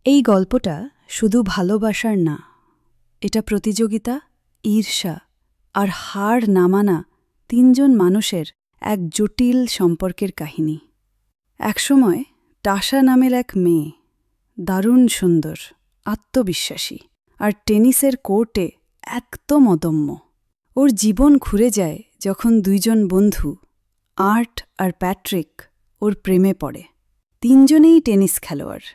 এই গল্পটা শুধু ভালোবাসার না, এটা প্রতিযোগিতা, ঈর্ষা আর হার না মানা তিনজন মানুষের এক জটিল সম্পর্কের কাহিনী। একসময় টাশা নামের এক মেয়ে, দারুণ সুন্দর, আত্মবিশ্বাসী আর টেনিসের কোর্টে একদম অদম্য। ওর জীবন ঘুরে যায় যখন দুইজন বন্ধু, আর্ট আর প্যাট্রিক, ওর প্রেমে পড়ে। তিনজনেই টেনিস খেলোয়াড়,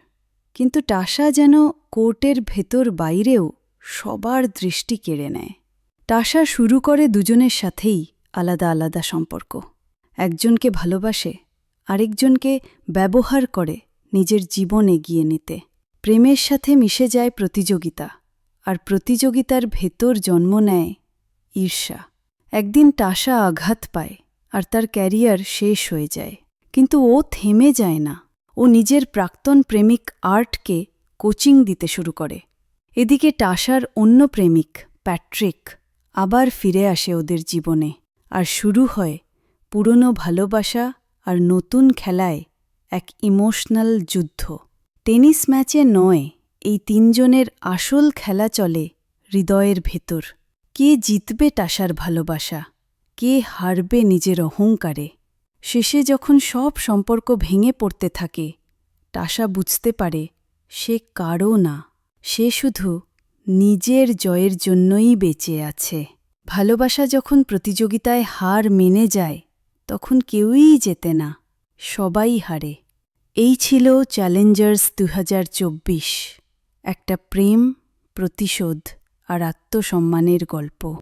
কিন্তু টাশা যেন কোর্টের ভেতর বাইরেও সবার দৃষ্টি কেড়ে নেয়। টাশা শুরু করে দুজনের সাথেই আলাদা আলাদা সম্পর্ক। একজনকে ভালোবাসে, আরেকজনকে ব্যবহার করে নিজের জীবন এগিয়ে নিতে। প্রেমের সাথে মিশে যায় প্রতিযোগিতা, আর প্রতিযোগিতার ভেতর জন্ম নেয় ঈর্ষা। একদিন টাশা আঘাত পায় আর তার ক্যারিয়ার শেষ হয়ে যায়, কিন্তু ও থেমে যায় না। ও নিজের প্রাক্তন প্রেমিক আর্টকে কোচিং দিতে শুরু করে। এদিকে টাশার অন্য প্রেমিক প্যাট্রিক আবার ফিরে আসে ওদের জীবনে, আর শুরু হয় পুরনো ভালোবাসা আর নতুন খেলায় এক ইমোশনাল যুদ্ধ। টেনিস ম্যাচে নয়, এই তিনজনের আসল খেলা চলে হৃদয়ের ভেতর। কে জিতবে টাশার ভালোবাসা, কে হারবে নিজের অহংকারে? শেষে যখন সব সম্পর্ক ভেঙে পড়তে থাকে, টাশা বুঝতে পারে সে কারও না, সে শুধু নিজের জয়ের জন্যই বেঁচে আছে। ভালোবাসা যখন প্রতিযোগিতায় হার মেনে যায়, তখন কেউই জেতে না, সবাই হারে। এই ছিল চ্যালেঞ্জার্স 2024, একটা প্রেম, প্রতিশোধ আর আত্মসম্মানের গল্প।